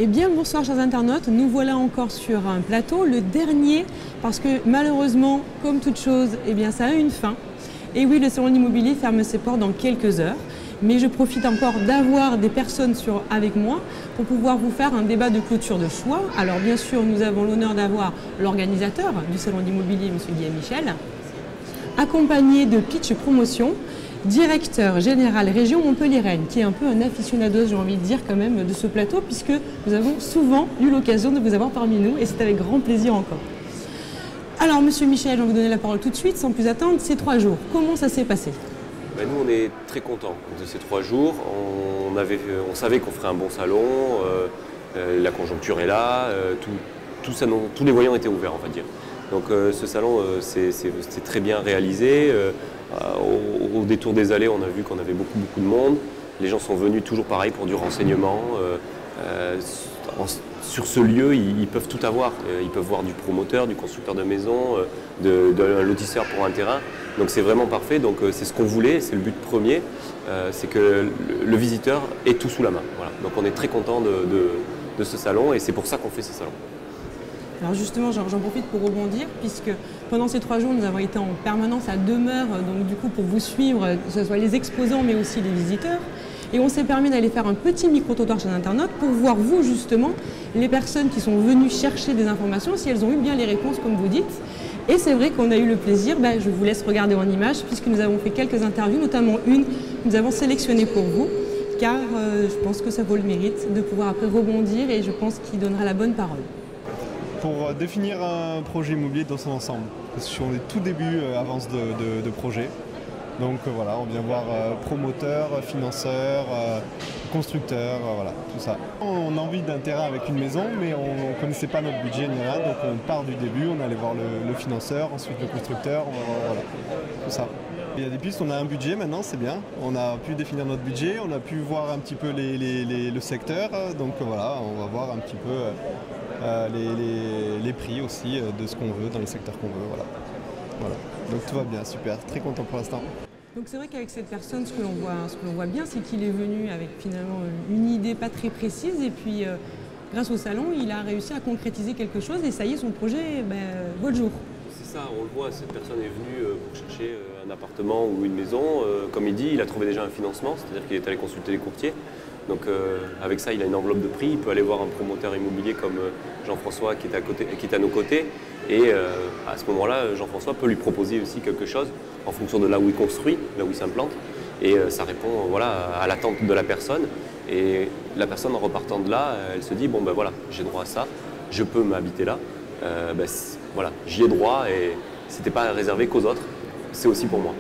Eh bien, bonsoir chers internautes, nous voilà encore sur un plateau, le dernier, parce que malheureusement, comme toute chose, eh bien, ça a une fin. Et oui, le salon de l'immobilier ferme ses portes dans quelques heures, mais je profite encore d'avoir des personnes avec moi pour pouvoir vous faire un débat de clôture de choix. Alors bien sûr, nous avons l'honneur d'avoir l'organisateur du salon d'immobilier, M. Guillaume Michel, accompagné de Pitch Promotion, directeur général région Montpellier-Rennes, qui est un peu un aficionado, j'ai envie de dire quand même, de ce plateau, puisque nous avons souvent eu l'occasion de vous avoir parmi nous, et c'est avec grand plaisir encore. Alors, Monsieur Michel, je vais vous donner la parole tout de suite, sans plus attendre, ces 3 jours, comment ça s'est passé? Nous, on est très contents de ces 3 jours. On savait qu'on ferait un bon salon, la conjoncture est là, tous les voyants étaient ouverts, on va dire. Donc ce salon, c'est très bien réalisé. Au détour des allées, on a vu qu'on avait beaucoup de monde. Les gens sont venus toujours pareil pour du renseignement. Sur ce lieu, ils peuvent tout avoir. Ils peuvent voir du promoteur, du constructeur de maison, d'un lotisseur pour un terrain. Donc c'est vraiment parfait. Donc c'est ce qu'on voulait, c'est le but premier, c'est que le visiteur ait tout sous la main. Voilà. Donc on est très content de ce salon et c'est pour ça qu'on fait ce salon. Alors justement, j'en profite pour rebondir, puisque pendant ces 3 jours, nous avons été en permanence à demeure, donc du coup pour vous suivre, que ce soit les exposants mais aussi les visiteurs. Et on s'est permis d'aller faire un petit micro-trottoir chez l'internaute pour voir vous justement, les personnes qui sont venues chercher des informations, si elles ont eu bien les réponses comme vous dites. Et c'est vrai qu'on a eu le plaisir, je vous laisse regarder en images, puisque nous avons fait quelques interviews, notamment une que nous avons sélectionnée pour vous, car je pense que ça vaut le mérite de pouvoir après rebondir et je pense qu'il donnera la bonne parole. Pour définir un projet immobilier dans son ensemble, parce qu'on est tout début avance de projet. Donc voilà, on vient voir promoteur, financeur, constructeur, voilà, tout ça. On a envie d'un terrain avec une maison, mais on ne connaissait pas notre budget ni rien, donc on part du début, on allait voir le financeur, ensuite le constructeur, voilà, tout ça. Il y a des pistes, on a un budget maintenant, c'est bien. On a pu définir notre budget, on a pu voir un petit peu le secteur, donc voilà, on va voir un petit peu les prix aussi de ce qu'on veut, dans les secteurs qu'on veut, voilà. Donc tout va bien, super, très content pour l'instant. Donc c'est vrai qu'avec cette personne, ce que l'on voit bien, c'est qu'il est venu avec finalement une idée pas très précise et puis grâce au salon, il a réussi à concrétiser quelque chose et ça y est, son projet voit le jour. C'est ça, on le voit, cette personne est venue pour chercher un appartement ou une maison. Comme il dit, il a trouvé déjà un financement, c'est-à-dire qu'il est allé consulter les courtiers. Donc avec ça, il a une enveloppe de prix, il peut aller voir un promoteur immobilier comme Jean-François qui est à nos côtés. Et à ce moment-là, Jean-François peut lui proposer aussi quelque chose en fonction de là où il construit, là où il s'implante. Et ça répond à l'attente de la personne. Et la personne, en repartant de là, elle se dit, bon ben voilà, j'ai droit à ça, je peux m'habiter là. Voilà, j'y ai droit et c'était pas réservé qu'aux autres, c'est aussi pour moi.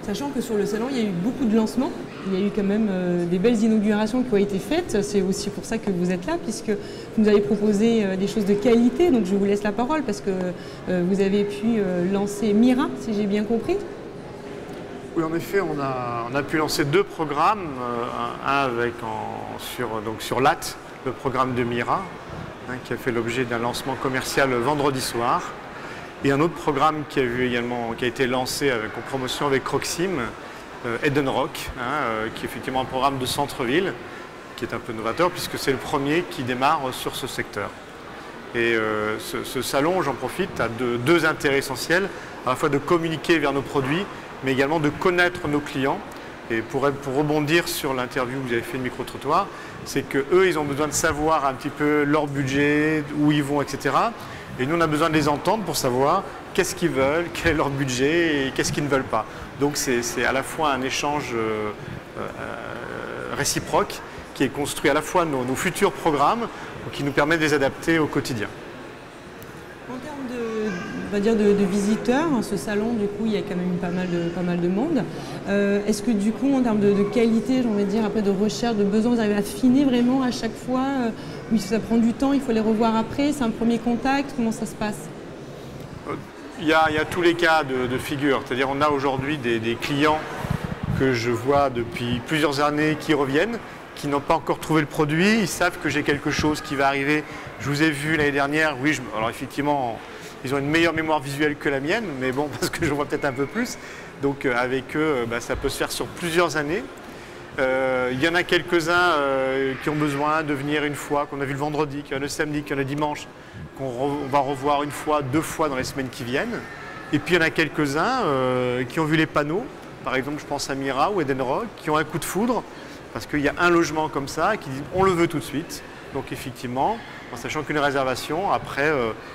Sachant que sur le salon, il y a eu beaucoup de lancements, il y a eu quand même des belles inaugurations qui ont été faites. C'est aussi pour ça que vous êtes là, puisque vous nous avez proposé des choses de qualité. Donc je vous laisse la parole parce que vous avez pu lancer Mira, si j'ai bien compris. Oui, en effet, on a pu lancer 2 programmes. Un sur LAT, le programme de Mira, qui a fait l'objet d'un lancement commercial vendredi soir. Et un autre programme qui a été lancé en promotion avec Croxim, Eden Rock, qui est effectivement un programme de centre-ville, qui est un peu novateur puisque c'est le premier qui démarre sur ce secteur. Et ce salon, j'en profite, a 2 intérêts essentiels, à la fois de communiquer vers nos produits, mais également de connaître nos clients. Et pour rebondir sur l'interview que vous avez fait de micro-trottoir, c'est qu'eux, ils ont besoin de savoir un petit peu leur budget, où ils vont, etc. Et nous, on a besoin de les entendre pour savoir qu'est-ce qu'ils veulent, quel est leur budget et qu'est-ce qu'ils ne veulent pas. Donc c'est à la fois un échange réciproque qui est construit à la fois nos futurs programmes, qui nous permet de les adapter au quotidien. En termes de visiteurs, ce salon, du coup, il y a quand même pas mal de monde. Est-ce que du coup, en termes de qualité, j'ai envie de dire, après de recherche, de besoin, vous arrivez à affiner vraiment à chaque fois oui, ça prend du temps, il faut les revoir après, c'est un premier contact, comment ça se passe? Il y a tous les cas de figure, c'est-à-dire on a aujourd'hui des clients que je vois depuis plusieurs années qui reviennent, qui n'ont pas encore trouvé le produit, ils savent que j'ai quelque chose qui va arriver. Je vous ai vu l'année dernière, oui, alors effectivement, ils ont une meilleure mémoire visuelle que la mienne, mais bon, parce que je vois peut-être un peu plus. Donc avec eux, ça peut se faire sur plusieurs années. Il y en a quelques-uns qui ont besoin de venir une fois, qu'on a vu le vendredi, qu'il y en a le samedi, qu'il y en a le dimanche, qu'on va revoir une fois, 2 fois dans les semaines qui viennent. Et puis il y en a quelques-uns qui ont vu les panneaux, par exemple je pense à Mira ou Edenrock, qui ont un coup de foudre, parce qu'il y a un logement comme ça, qui disent on le veut tout de suite. Donc effectivement, en sachant qu'une réservation, après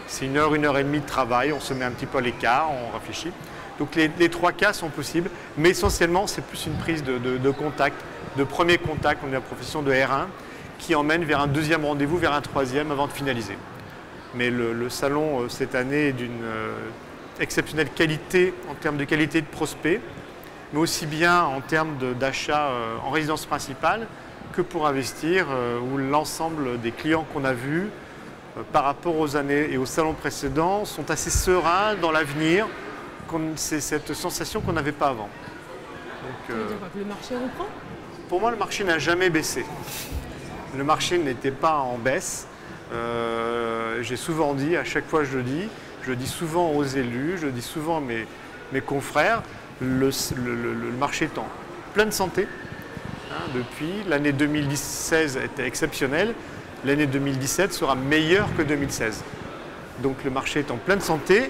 c'est 1 heure, 1 heure et demie de travail, on se met un petit peu à l'écart, on réfléchit. Donc les 3 cas sont possibles, mais essentiellement c'est plus une prise de contact, de premier contact, on est la profession de R1, qui emmène vers un 2e rendez-vous, vers un 3e avant de finaliser. Mais le salon cette année est d'une exceptionnelle qualité en termes de qualité de prospect, mais aussi bien en termes d'achat en résidence principale que pour investir, où l'ensemble des clients qu'on a vus par rapport aux années et aux salons précédents sont assez sereins dans l'avenir. C'est cette sensation qu'on n'avait pas avant. Tu veux dire quoi, que le marché reprend? Pour moi, le marché n'a jamais baissé. Le marché n'était pas en baisse. J'ai souvent dit, à chaque fois je le dis souvent aux élus, je le dis souvent à mes confrères, le marché est en pleine santé. Depuis, l'année 2016 était exceptionnelle, l'année 2017 sera meilleure que 2016. Donc le marché est en pleine santé.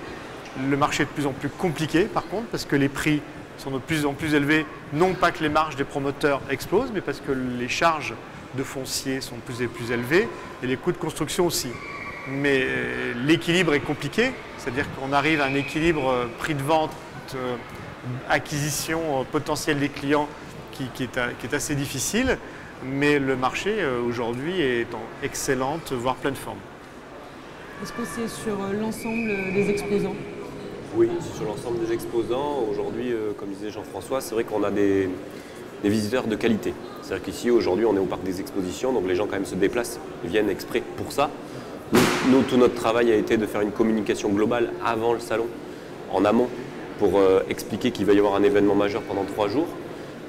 Le marché est de plus en plus compliqué par contre, parce que les prix sont de plus en plus élevés, non pas que les marges des promoteurs explosent, mais parce que les charges de foncier sont de plus en plus élevées et les coûts de construction aussi. Mais l'équilibre est compliqué, c'est-à-dire qu'on arrive à un équilibre prix de vente, acquisition potentielle des clients qui est assez difficile, mais le marché aujourd'hui est en excellente, voire pleine forme. Est-ce que c'est sur l'ensemble des exposants? Oui, sur l'ensemble des exposants. Aujourd'hui, comme disait Jean-François, c'est vrai qu'on a des visiteurs de qualité. C'est-à-dire qu'ici, aujourd'hui, on est au parc des expositions, donc les gens quand même se déplacent, ils viennent exprès pour ça. Nous, tout notre travail a été de faire une communication globale avant le salon, en amont, pour expliquer qu'il va y avoir un événement majeur pendant 3 jours.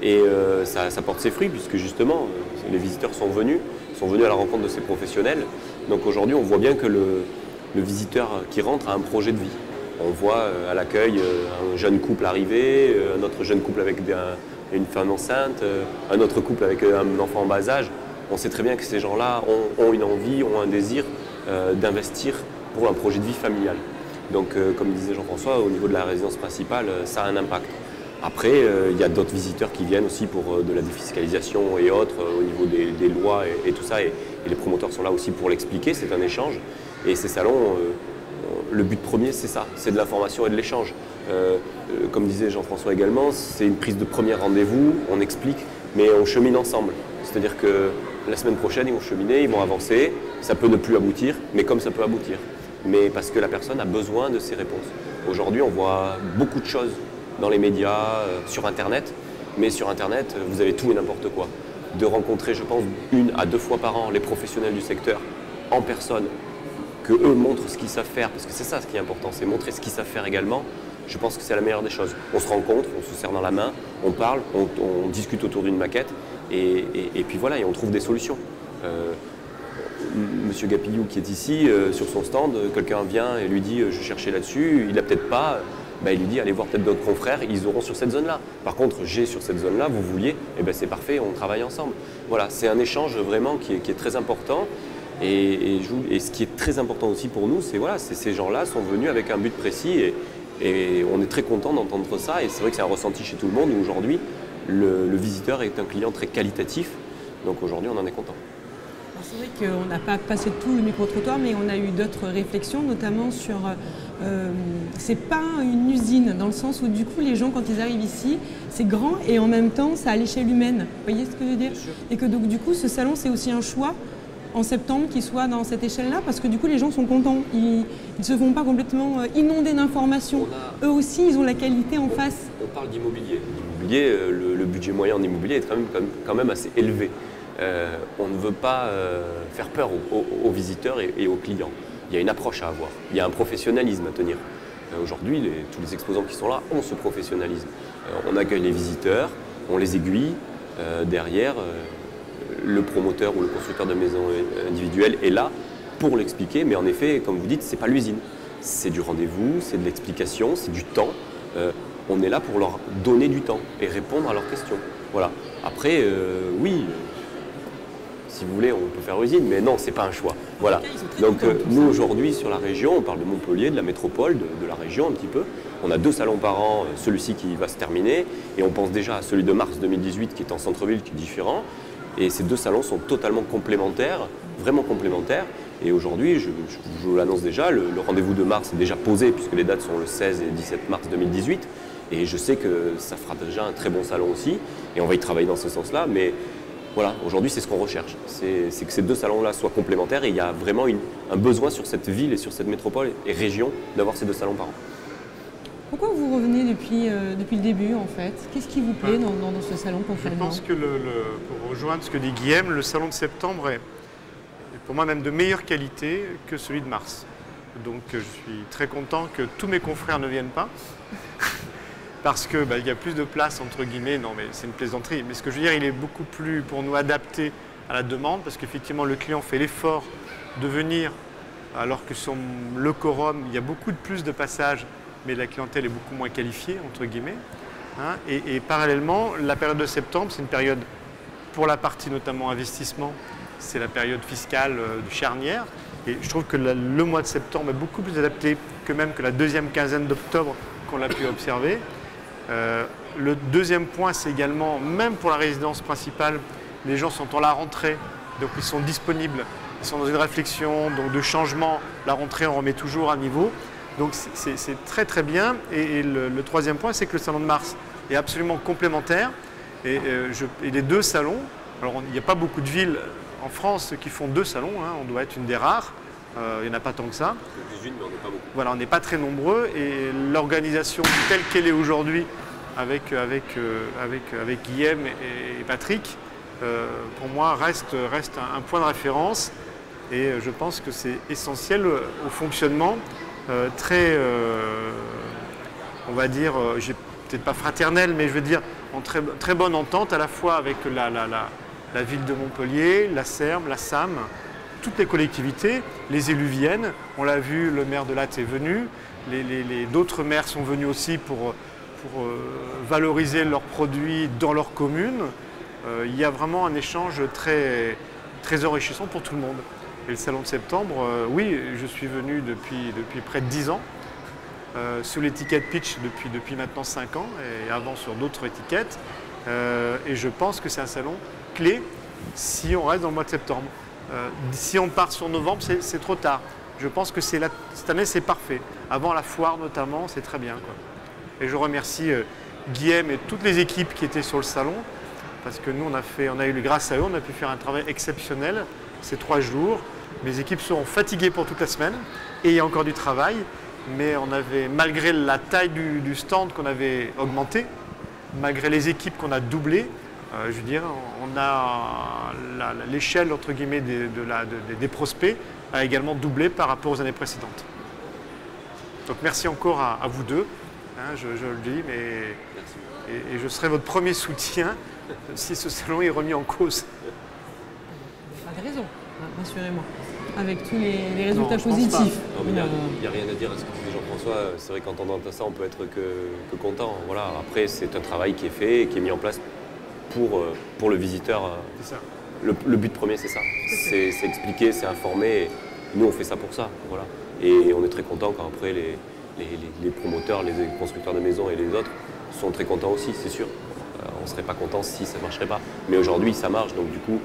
Et ça porte ses fruits, puisque justement, les visiteurs sont venus à la rencontre de ces professionnels. Donc aujourd'hui, on voit bien que le visiteur qui rentre a un projet de vie. On voit à l'accueil un jeune couple arriver, un autre jeune couple avec une femme enceinte, un autre couple avec un enfant en bas âge. On sait très bien que ces gens-là ont une envie, ont un désir d'investir pour un projet de vie familial. Donc comme disait Jean-François, au niveau de la résidence principale, ça a un impact. Après, il y a d'autres visiteurs qui viennent aussi pour de la défiscalisation et autres, au niveau des lois et tout ça. Et les promoteurs sont là aussi pour l'expliquer, c'est un échange. Et ces salons, le but premier, c'est ça, c'est de l'information et de l'échange. Comme disait Jean-François également, c'est une prise de premier rendez-vous, on explique, mais on chemine ensemble. C'est-à-dire que la semaine prochaine, ils vont cheminer, ils vont avancer, ça peut ne plus aboutir, mais comme ça peut aboutir. Mais parce que la personne a besoin de ces réponses. Aujourd'hui, on voit beaucoup de choses dans les médias, sur Internet, mais sur Internet, vous avez tout et n'importe quoi. De rencontrer, je pense, 1 à 2 fois par an les professionnels du secteur en personne, que eux montrent ce qu'ils savent faire, parce que c'est ça ce qui est important, c'est montrer ce qu'ils savent faire également. Je pense que c'est la meilleure des choses. On se rencontre, on se serre dans la main, on parle, on discute autour d'une maquette, et puis voilà, et on trouve des solutions. Monsieur Gapillou qui est ici, sur son stand, quelqu'un vient et lui dit je cherchais là-dessus, il n'a peut-être pas. Il lui dit allez voir peut-être d'autres confrères, ils auront sur cette zone-là. Par contre, j'ai sur cette zone-là, vous vouliez, c'est parfait, on travaille ensemble. Voilà, c'est un échange vraiment qui est très important. Et ce qui est très important aussi pour nous, c'est voilà, ces gens-là sont venus avec un but précis et on est très content d'entendre ça. Et c'est vrai que c'est un ressenti chez tout le monde où aujourd'hui, le visiteur est un client très qualitatif. Donc aujourd'hui, on en est content. C'est vrai qu'on n'a pas passé tout le micro-trottoir, mais on a eu d'autres réflexions, notamment sur... c'est pas une usine, dans le sens où du coup, les gens, quand ils arrivent ici, c'est grand et en même temps, c'est à l'échelle humaine. Vous voyez ce que je veux dire? Et que donc, du coup, ce salon, c'est aussi un choix en septembre qu'il soit dans cette échelle-là, parce que du coup, les gens sont contents. Ils ne se font pas complètement inonder d'informations. Eux aussi, ils ont la qualité en face. On parle d'immobilier. L'immobilier, le budget moyen en immobilier est quand même assez élevé. On ne veut pas faire peur aux visiteurs et aux clients. Il y a une approche à avoir, il y a un professionnalisme à tenir. Aujourd'hui, tous les exposants qui sont là ont ce professionnalisme. On accueille les visiteurs, on les aiguille. Derrière, le promoteur ou le constructeur de maisons individuelles est là pour l'expliquer. Mais en effet, comme vous dites, ce n'est pas l'usine. C'est du rendez-vous, c'est de l'explication, c'est du temps. On est là pour leur donner du temps et répondre à leurs questions. Voilà. Après, oui, si vous voulez, on peut faire usine, mais non, c'est pas un choix. Voilà. Donc nous aujourd'hui sur la région, on parle de Montpellier, de la métropole, de la région un petit peu. On a 2 salons par an, celui-ci qui va se terminer, et on pense déjà à celui de mars 2018 qui est en centre-ville, qui est différent. Et ces 2 salons sont totalement complémentaires, vraiment complémentaires. Et aujourd'hui, je vous l'annonce déjà, le rendez-vous de mars est déjà posé puisque les dates sont le 16 et 17 mars 2018. Et je sais que ça fera déjà un très bon salon aussi. Et on va y travailler dans ce sens-là. Mais voilà, aujourd'hui, c'est ce qu'on recherche. C'est que ces 2 salons-là soient complémentaires. Et il y a vraiment un besoin sur cette ville et sur cette métropole et région d'avoir ces 2 salons par an. Pourquoi vous revenez depuis le début en fait? Qu'est-ce qui vous plaît dans ce salon concrètement? Je pense que, pour rejoindre ce que dit Guillaume, le salon de septembre est pour moi même de meilleure qualité que celui de mars. Donc je suis très content que tous mes confrères ne viennent pas, parce qu'il y a plus de place entre guillemets, non mais c'est une plaisanterie, mais ce que je veux dire, il est beaucoup plus pour nous adapté à la demande, parce qu'effectivement le client fait l'effort de venir, alors que sur le quorum, il y a beaucoup plus de passages, mais la clientèle est beaucoup moins qualifiée, entre guillemets. Hein, et parallèlement, la période de septembre, c'est une période, pour la partie notamment investissement, c'est la période fiscale charnière. Et je trouve que le mois de septembre est beaucoup plus adapté que même que la deuxième quinzaine d'octobre qu'on a pu observer. Le deuxième point, c'est également, même pour la résidence principale, les gens sont en la rentrée, donc ils sont disponibles, ils sont dans une réflexion donc de changement. La rentrée, on remet toujours à niveau. Donc c'est très très bien. Et le troisième point, c'est que le salon de mars est absolument complémentaire. Et les 2 salons, alors il n'y a pas beaucoup de villes en France qui font 2 salons, hein, on doit être une des rares, il n'y en a pas tant que ça. Mais on n'est pas beaucoup. Voilà, on n'est pas très nombreux et l'organisation telle qu'elle est aujourd'hui avec Guillaume et Patrick, pour moi reste un point de référence et je pense que c'est essentiel au fonctionnement. Très, on va dire, peut-être pas fraternel, mais je veux dire en très bonne entente à la fois avec la ville de Montpellier, la SERM, la SAM, toutes les collectivités, les élus viennent. On l'a vu, le maire de Latte est venu, d'autres maires sont venus aussi pour valoriser leurs produits dans leur commune. Il y a vraiment un échange très, très enrichissant pour tout le monde. Et le salon de septembre, oui, je suis venu depuis près de 10 ans, sous l'étiquette Pitch depuis maintenant 5 ans, et avant sur d'autres étiquettes. Et je pense que c'est un salon clé si on reste dans le mois de septembre. Si on part sur novembre, c'est trop tard. Je pense que cette année, c'est parfait. Avant la foire notamment, c'est très bien, quoi. Et je remercie Guillaume et toutes les équipes qui étaient sur le salon, parce que nous, grâce à eux, on a pu faire un travail exceptionnel ces 3 jours. Mes équipes seront fatiguées pour toute la semaine et il y a encore du travail, mais malgré la taille du stand qu'on avait augmenté, malgré les équipes qu'on a doublées, je veux dire, on a l'échelle entre guillemets des prospects a également doublé par rapport aux années précédentes. Donc merci encore à vous deux, hein, je le dis, et je serai votre premier soutien si ce salon est remis en cause. Pas de raison, rassurez-moi. Avec tous les résultats positifs. Il n'y a rien à dire à ce que dit Jean-François. C'est vrai qu'en entendant ça, on peut être que content. Voilà. Après, c'est un travail qui est fait et qui est mis en place pour le visiteur. C'est ça. Le but premier, c'est ça. C'est expliquer, c'est informer. Et nous, on fait ça pour ça. Voilà. Et on est très content quand après les promoteurs, les constructeurs de maisons et les autres sont très contents aussi, c'est sûr. On ne serait pas content si ça ne marcherait pas. Mais aujourd'hui, ça marche. Donc du coup,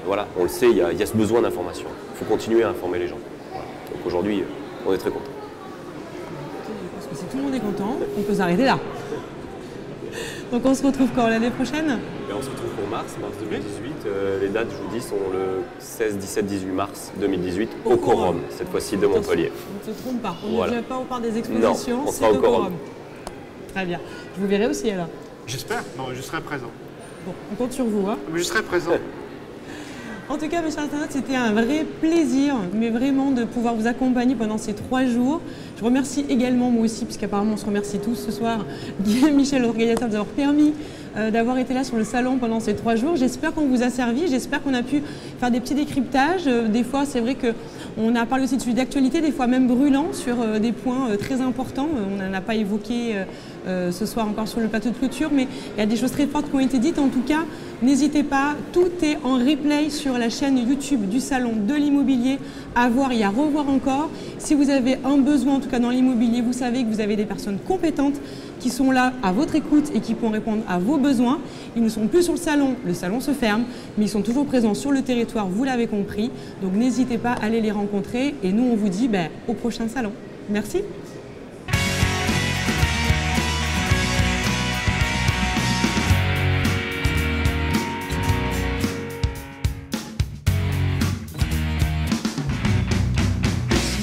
voilà, on le sait, il y a ce besoin d'information. Il faut continuer à informer les gens. Voilà. Donc aujourd'hui, on est très content. Je pense que si tout le monde est content, on peut s'arrêter là. Donc on se retrouve quand, l'année prochaine? On se retrouve pour mars 2018. Les dates, je vous dis, sont le 16, 17, 18 mars 2018 au Quorum, cette fois-ci de Montpellier. On ne se trompe pas, on n'est pas au parc des Non, expositions, on sera au Quorum. Très bien. Je vous verrai aussi alors. J'espère, non, je serai présent. Bon, on compte sur vous. Hein. Mais je serai présent. En tout cas, mes chers internautes, c'était un vrai plaisir, mais vraiment de pouvoir vous accompagner pendant ces 3 jours. Je remercie également, moi aussi, puisqu'apparemment on se remercie tous ce soir, Guillaume Michel, l'organisateur, d'avoir permis d'avoir été là sur le salon pendant ces 3 jours. J'espère qu'on vous a servi, j'espère qu'on a pu faire des petits décryptages. Des fois, c'est vrai qu'on a parlé aussi de sujets d'actualité, des fois même brûlants, sur des points très importants. On n'en a pas évoqué ce soir encore sur le plateau de clôture, mais il y a des choses très fortes qui ont été dites. En tout cas, n'hésitez pas, tout est en replay sur la chaîne YouTube du Salon de l'Immobilier, à voir et à revoir encore. Si vous avez un besoin, en tout cas dans l'immobilier, vous savez que vous avez des personnes compétentes qui sont là à votre écoute et qui pourront répondre à vos besoins. Ils ne sont plus sur le salon se ferme, mais ils sont toujours présents sur le territoire, vous l'avez compris. Donc n'hésitez pas à aller les rencontrer et nous on vous dit au prochain salon. Merci.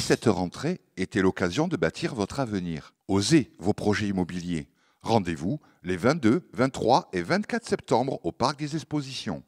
Cette rentrée était l'occasion de bâtir votre avenir. Osez vos projets immobiliers. Rendez-vous les 22, 23 et 24 septembre au Parc des Expositions.